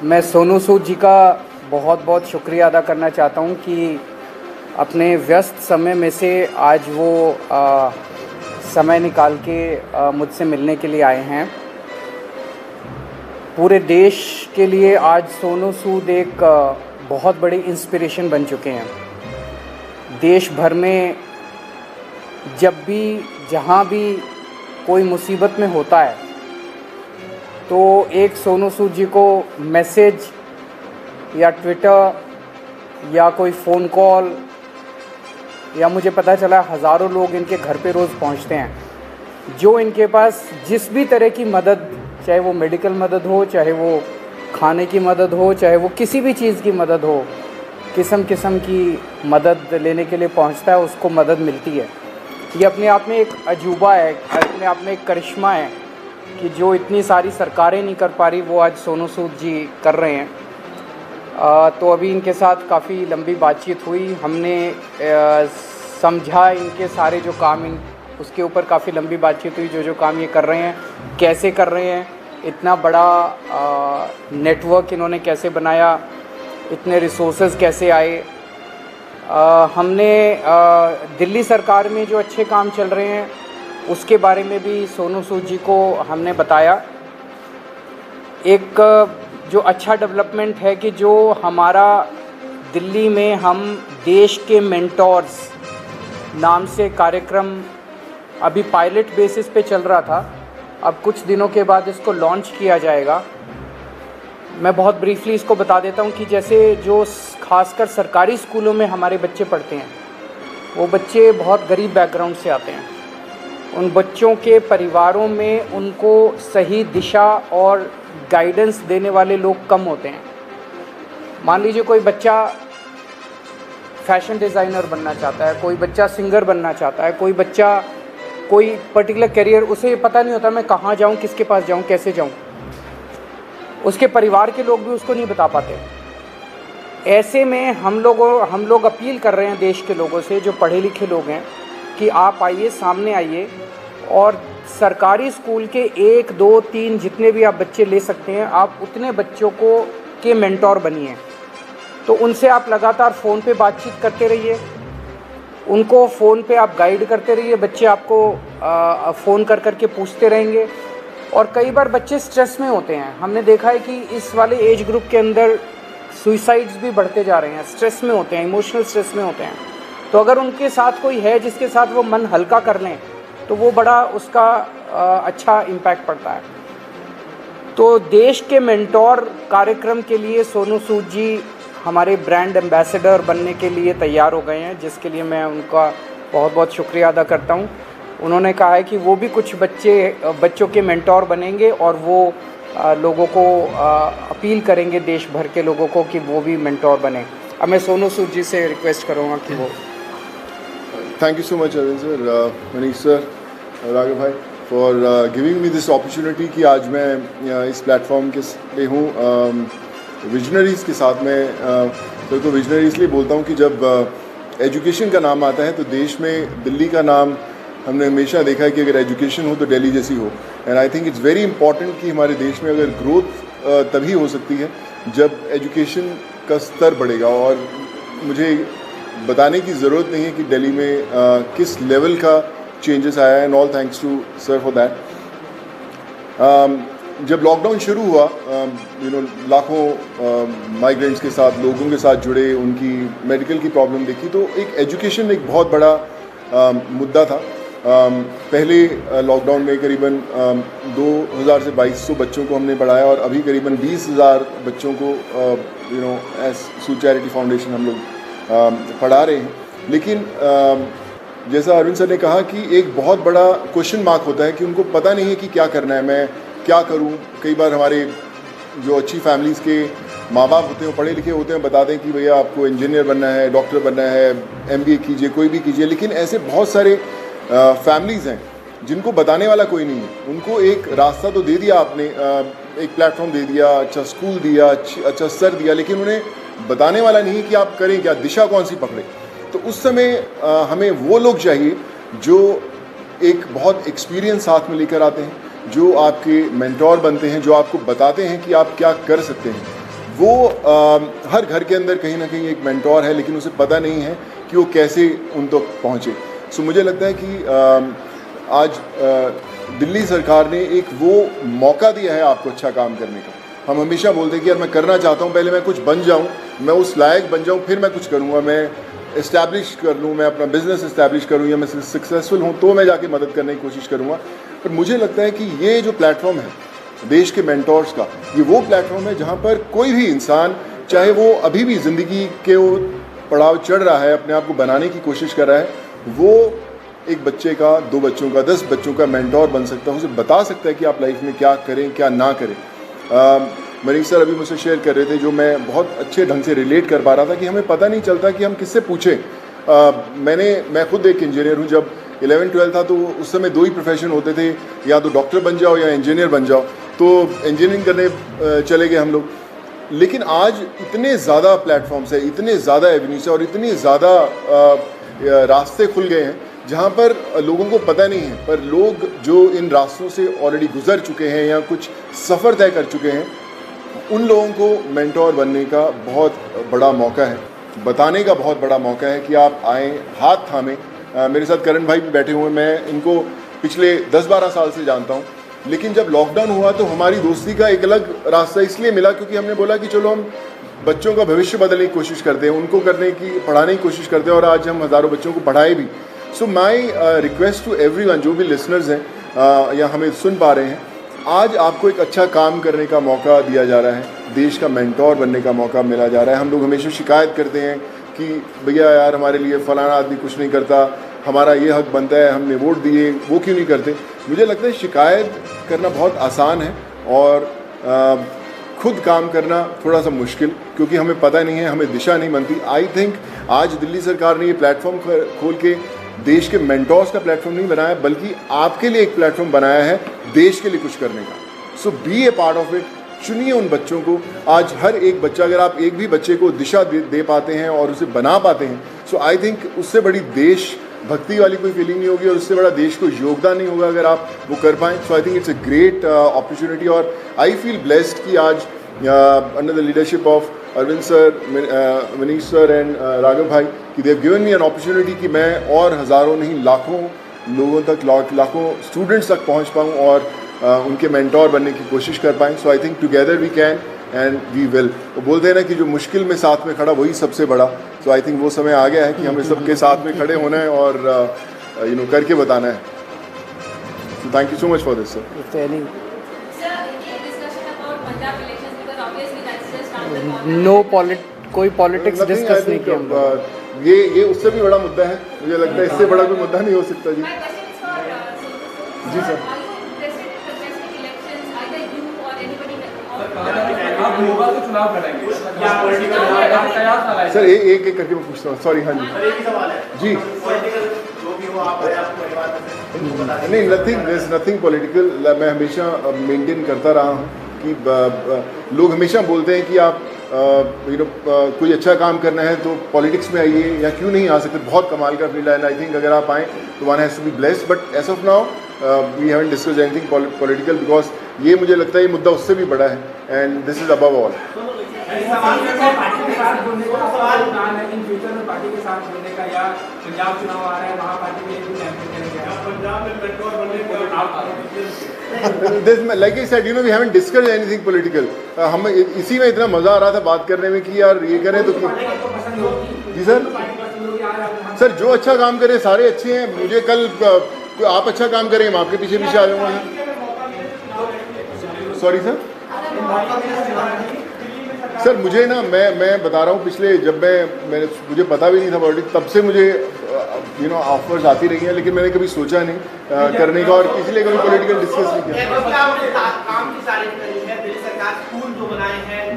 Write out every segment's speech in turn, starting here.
मैं सोनू सूद जी का बहुत बहुत शुक्रिया अदा करना चाहता हूँ कि अपने व्यस्त समय में से आज वो समय निकाल के मुझसे मिलने के लिए आए हैं। पूरे देश के लिए आज सोनू सूद एक बहुत बड़ी इंस्पिरेशन बन चुके हैं। देश भर में जब भी जहाँ भी कोई मुसीबत में होता है तो एक सोनू सूद जी को मैसेज या ट्विटर या कोई फ़ोन कॉल या मुझे पता चला हज़ारों लोग इनके घर पे रोज़ पहुंचते हैं जो इनके पास जिस भी तरह की मदद, चाहे वो मेडिकल मदद हो, चाहे वो खाने की मदद हो, चाहे वो किसी भी चीज़ की मदद हो, किस्म किस्म की मदद लेने के लिए पहुंचता है, उसको मदद मिलती है। ये अपने आप में एक अजूबा है, अपने आप में एक करिश्मा है कि जो इतनी सारी सरकारें नहीं कर पा रही वो आज सोनू सूद जी कर रहे हैं। तो अभी इनके साथ काफ़ी लंबी बातचीत हुई, हमने समझा इनके सारे जो काम उसके ऊपर काफ़ी लंबी बातचीत हुई, जो काम ये कर रहे हैं कैसे कर रहे हैं, इतना बड़ा नेटवर्क इन्होंने कैसे बनाया, इतने रिसोर्सेज कैसे आए। हमने दिल्ली सरकार में जो अच्छे काम चल रहे हैं उसके बारे में भी सोनू सूद जी को हमने बताया। एक जो अच्छा डेवलपमेंट है कि जो हमारा दिल्ली में हम देश के मेंटोर्स नाम से कार्यक्रम अभी पायलट बेसिस पे चल रहा था, अब कुछ दिनों के बाद इसको लॉन्च किया जाएगा। मैं बहुत ब्रीफली इसको बता देता हूँ कि जैसे जो खासकर सरकारी स्कूलों में हमारे बच्चे पढ़ते हैं वो बच्चे बहुत गरीब बैकग्राउंड से आते हैं। उन बच्चों के परिवारों में उनको सही दिशा और गाइडेंस देने वाले लोग कम होते हैं। मान लीजिए कोई बच्चा फैशन डिज़ाइनर बनना चाहता है, कोई बच्चा सिंगर बनना चाहता है, कोई बच्चा कोई पर्टिकुलर करियर, उसे पता नहीं होता मैं कहाँ जाऊँ, किसके पास जाऊँ, कैसे जाऊँ। उसके परिवार के लोग भी उसको नहीं बता पाते। ऐसे में हम लोग अपील कर रहे हैं देश के लोगों से जो पढ़े लिखे लोग हैं कि आप आइए, सामने आइए और सरकारी स्कूल के 1, 2, 3 जितने भी आप बच्चे ले सकते हैं, आप उतने बच्चों को के मेंटोर बनिए। तो उनसे आप लगातार फ़ोन पे बातचीत करते रहिए, उनको फ़ोन पे आप गाइड करते रहिए, बच्चे आपको फ़ोन कर के पूछते रहेंगे। और कई बार बच्चे स्ट्रेस में होते हैं, हमने देखा है कि इस वाले एज ग्रुप के अंदर सुसाइड्स भी बढ़ते जा रहे हैं, स्ट्रेस में होते हैं, इमोशनल स्ट्रेस में होते हैं। तो अगर उनके साथ कोई है जिसके साथ वो मन हल्का कर लें तो वो बड़ा उसका अच्छा इम्पैक्ट पड़ता है। तो देश के मेंटोर कार्यक्रम के लिए सोनू सूद जी हमारे ब्रांड एम्बेसडर बनने के लिए तैयार हो गए हैं, जिसके लिए मैं उनका बहुत बहुत शुक्रिया अदा करता हूं। उन्होंने कहा है कि वो भी कुछ बच्चों के मेंटोर बनेंगे और वो लोगों को अपील करेंगे, देश भर के लोगों को, कि वो भी मेंटोर बने। अब मैं सोनू सूद जी से रिक्वेस्ट करूँगा कि वो। Thank you so much, Arvind sir, Manish sir, Raghav भाई, for giving me this opportunity कि आज मैं इस प्लेटफॉर्म के पे हूँ विजनरीज़ के साथ। मैं सर को विजनरी इसलिए बोलता हूँ कि जब एजुकेशन का नाम आता है तो देश में दिल्ली का नाम हमने हमेशा देखा है कि अगर एजुकेशन हो तो दिल्ली जैसी हो। And I think it's very important कि हमारे देश में अगर ग्रोथ तभी हो सकती है जब एजुकेशन का स्तर बढ़ेगा। और मुझे बताने की ज़रूरत नहीं है कि दिल्ली में किस लेवल का चेंजेस आया है, and all thanks to sir for that. जब लॉकडाउन शुरू हुआ लाखों माइग्रेंट्स के साथ, लोगों के साथ जुड़े, उनकी मेडिकल की प्रॉब्लम देखी, तो एक एजुकेशन एक बहुत बड़ा मुद्दा था। पहले लॉकडाउन में करीबन 2000 से 2200 बच्चों को हमने पढ़ाया और अभी करीबन 20,000 बच्चों को एज सूद चैरिटी फाउंडेशन हम लोग पढ़ा रहे हैं। लेकिन जैसा अरविंद सर ने कहा कि एक बहुत बड़ा क्वेश्चन मार्क होता है कि उनको पता नहीं है कि क्या करना है, मैं क्या करूं। कई बार हमारे जो अच्छी फैमिलीज़ के माँ बाप होते हैं, पढ़े लिखे होते हैं, बताते हैं कि भैया आपको इंजीनियर बनना है, डॉक्टर बनना है, MBA कीजिए, कोई भी कीजिए। लेकिन ऐसे बहुत सारे फैमिलीज़ हैं जिनको बताने वाला कोई नहीं है। उनको एक रास्ता तो दे दिया आपने, एक प्लेटफॉर्म दे दिया, अच्छा स्कूल दिया, अच्छा सर दिया, लेकिन उन्हें बताने वाला नहीं है कि आप करें क्या, दिशा कौन सी पकड़े। तो उस समय हमें वो लोग चाहिए जो एक बहुत एक्सपीरियंस साथ में लेकर आते हैं, जो आपके मेंटोर बनते हैं, जो आपको बताते हैं कि आप क्या कर सकते हैं। वो हर घर के अंदर कहीं ना कहीं एक मेंटोर है, लेकिन उसे पता नहीं है कि वो कैसे उन तक पहुँचे। सो मुझे लगता है कि आज दिल्ली सरकार ने एक वो मौका दिया है आपको अच्छा काम करने का। हम हमेशा बोलते हैं कि यार मैं करना चाहता हूँ, पहले मैं कुछ बन जाऊँ, मैं उस लायक बन जाऊँ, फिर मैं कुछ करूँगा, मैं इस्टेब्लिश कर लूँ, मैं अपना बिजनेस इस्टेब्लिश करूँ, या मैं सक्सेसफुल हूँ तो मैं जाके मदद करने की कोशिश करूँगा। पर मुझे लगता है कि ये जो प्लेटफॉर्म है देश के मेंटोर्स का, ये वो प्लेटफॉर्म है जहाँ पर कोई भी इंसान, चाहे वो अभी भी ज़िंदगी के वो पड़ाव चढ़ रहा है, अपने आप को बनाने की कोशिश कर रहा है, वो एक बच्चे का, 2 बच्चों का, 10 बच्चों का मेंटोर बन सकता है, उसे बता सकता है कि आप लाइफ में क्या करें क्या ना करें। मनीष सर अभी मुझसे शेयर कर रहे थे, जो मैं बहुत अच्छे ढंग से रिलेट कर पा रहा था कि हमें पता नहीं चलता कि हम किससे पूछें। मैं खुद एक इंजीनियर हूँ। जब 11-12 था तो उस समय 2 ही प्रोफेशन होते थे, या तो डॉक्टर बन जाओ या इंजीनियर बन जाओ, तो इंजीनियरिंग करने चले गए हम लोग। लेकिन आज इतने ज़्यादा प्लेटफॉर्म्स है, इतने ज़्यादा एवेन्यूज है और इतने ज़्यादा रास्ते खुल गए हैं जहाँ पर लोगों को पता नहीं है, पर लोग जो इन रास्तों से ऑलरेडी गुजर चुके हैं या कुछ सफ़र तय कर चुके हैं, उन लोगों को मेंटोर बनने का बहुत बड़ा मौका है, बताने का बहुत बड़ा मौका है कि आप आएँ, हाथ थामें। मेरे साथ करण भाई भी बैठे हुए हैं, मैं इनको पिछले 10-12 साल से जानता हूँ, लेकिन जब लॉकडाउन हुआ तो हमारी दोस्ती का एक अलग रास्ता इसलिए मिला क्योंकि हमने बोला कि चलो हम बच्चों का भविष्य बदलने की कोशिश करते हैं, उनको पढ़ाने की कोशिश करते हैं, और आज हम हज़ारों बच्चों को पढ़ाए भी। सो माई रिक्वेस्ट टू एवरीवन, जो भी लिसनर्स हैं या हमें सुन पा रहे हैं, आज आपको एक अच्छा काम करने का मौका दिया जा रहा है, देश का मेंटोर बनने का मौका मिला जा रहा है। हम लोग हमेशा शिकायत करते हैं कि भैया यार हमारे लिए फ़लाना आदमी कुछ नहीं करता, हमारा ये हक बनता है, हमने वोट दिए, वो क्यों नहीं करते। मुझे लगता है शिकायत करना बहुत आसान है और खुद काम करना थोड़ा सा मुश्किल, क्योंकि हमें पता नहीं है, हमें दिशा नहीं बनती। आई थिंक आज दिल्ली सरकार ने ये प्लेटफॉर्म खोल के देश के मेंटोर्स का प्लेटफॉर्म नहीं बनाया, बल्कि आपके लिए एक प्लेटफॉर्म बनाया है देश के लिए कुछ करने का। So be a part of it. चुनिए उन बच्चों को। आज हर एक बच्चा, अगर आप एक भी बच्चे को दिशा दे पाते हैं और उसे बना पाते हैं, सो आई थिंक उससे बड़ी देश भक्ति वाली कोई फीलिंग नहीं होगी और उससे बड़ा देश को योगदान नहीं होगा अगर आप वो कर पाएँ। So I think it's a great opportunity और आई फील ब्लेस्ड कि आज under the leadership of Arvind sir, Manish sir and Raghav भाई, कि they have given me an opportunity कि मैं और हज़ारों नहीं लाखों लोगों तक, लाखों स्टूडेंट्स तक पहुंच पाऊं और उनके मेंटोर बनने की कोशिश कर पाएँ। So I think together we can and we will. वो बोलते हैं ना कि जो मुश्किल में साथ में खड़ा वही सबसे बड़ा। सो आई थिंक वो समय आ गया है कि हमें सबके साथ में खड़े होना है और करके बताना है। So thank you so much for this sir. कोई पॉलिटिक्स डिस्कस नहीं किया। ये उससे भी बड़ा मुद्दा है, मुझे लगता है इससे बड़ा कोई मुद्दा नहीं हो सकता। जी जी सर। सर एक करके मैं पूछता हूँ, सॉरी। हाँ जी जी। नहीं, नथिंग पॉलिटिकल। मैं हमेशा मेंटेन करता रहा हूँ कि लोग हमेशा बोलते हैं कि आप कोई अच्छा काम करना है तो पॉलिटिक्स में आइए, या क्यों नहीं आ सकते। बहुत कमाल का फील्ड है, आई थिंक अगर आप आएँ तो one has to be blessed. But as of now we haven't discussed anything political, because ये मुझे लगता है ये मुद्दा उससे भी बड़ा है and this is above all. Like I said, we haven't discussed anything political. हम इसी में इतना मज़ा आ रहा था बात करने में कि यार ये करें तो जी सर जो अच्छा काम करे सारे अच्छे हैं। मुझे कल आप अच्छा काम करें, मैं आपके पीछे पीछे आ जाऊँगा। सॉरी सर मुझे ना मैं बता रहा हूँ, पिछले जब मुझे पता भी नहीं था पॉलिटिक्स, तब से मुझे ऑफर्स आती रही हैं, लेकिन मैंने कभी सोचा नहीं करने का और इसलिए कभी पॉलिटिकल डिस्कस नहीं किया।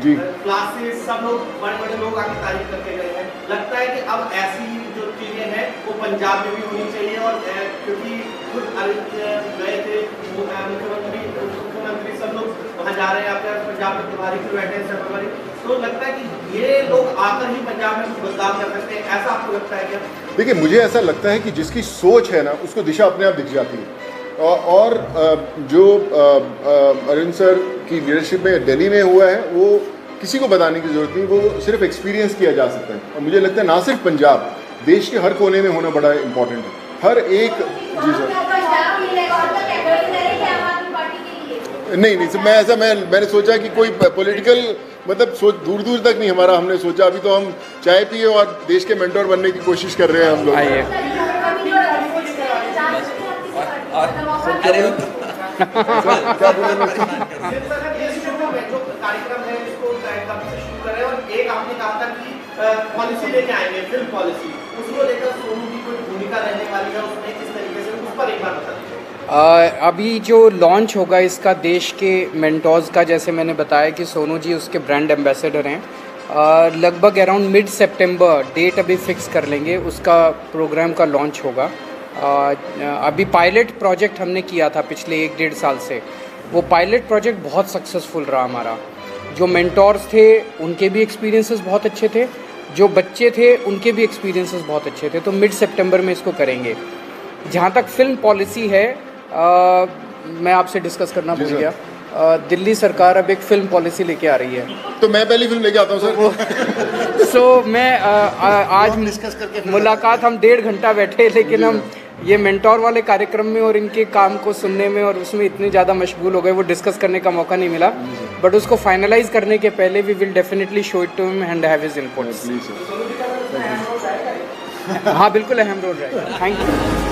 जी क्लासेस सब लोग बड़े लोग आके तारीफ करके गए हैं। लगता है कि अब ऐसी जो चीजें हैं वो पंजाब में भी होनी चाहिए, और क्योंकि खुद गए थे मुख्यमंत्री सब लोग वहाँ जा रहे हैं, आपके पंजाब में प्रभारी फिर बैठे हैं प्रभारी, तो लगता है कि ये लोग आकर ही पंजाब में कुछ बदलाव कर सकते हैं, ऐसा आपको लगता है क्या? देखिए, मुझे ऐसा लगता है कि जिसकी सोच है ना उसको दिशा अपने आप दिख जाती है। और जो अरविंद सर की लीडरशिप में दिल्ली में हुआ है वो किसी को बताने की ज़रूरत नहीं, वो सिर्फ एक्सपीरियंस किया जा सकता है। और मुझे लगता है ना सिर्फ पंजाब, देश के हर कोने में होना बड़ा इंपॉर्टेंट है। हर एक जी सर नहीं सर, मैंने सोचा कि कोई पॉलिटिकल मतलब सोच दूर दूर तक नहीं हमारा, हमने सोचा अभी तो हम चाय पिए और देश के मेंटोर बनने की कोशिश कर रहे हैं हम लोग। आइए क्या बोले जो कार्यक्रम है इसको कब से शुरू करें, और एक आपने कहा था कि पॉलिसी लेके आएंगे, फिल्म पॉलिसी, उसको लेकर सोनू की कोई भूमिका रहने वाली है उसमें, किस तरीके से, उस पर एक बार बता दीजिए। अभी जो लॉन्च होगा इसका देश के मेंटोर्स का, जैसे मैंने बताया कि सोनू जी उसके ब्रांड एम्बेसडर हैं, लगभग अराउंड मिड सितंबर डेट अभी फिक्स कर लेंगे, उसका प्रोग्राम का लॉन्च होगा। अभी पायलट प्रोजेक्ट हमने किया था पिछले 1-1.5 साल से, वो पायलट प्रोजेक्ट बहुत सक्सेसफुल रहा हमारा। जो मेंटोर्स थे उनके भी एक्सपीरियंसेस बहुत अच्छे थे, जो बच्चे थे उनके भी एक्सपीरियंसेस बहुत अच्छे थे, तो मिड सितंबर में इसको करेंगे। जहाँ तक फिल्म पॉलिसी है, मैं आपसे डिस्कस करना भूल गया, दिल्ली सरकार अब एक फ़िल्म पॉलिसी लेके आ रही है, तो मैं पहली फिल्म लेके आता हूँ सर। सो मैं आज डिस्कस करके मुलाकात हम 1.5 घंटा बैठे, लेकिन हम ये मेंटोर वाले कार्यक्रम में और इनके काम को सुनने में और उसमें इतने ज़्यादा मशगूल हो गए, वो डिस्कस करने का मौका नहीं मिला। बट उसको फाइनलाइज करने के पहले we will definitely show it to him and have his inputs. Please sir. हाँ बिल्कुल अहम रोल रहेगा। Thank you.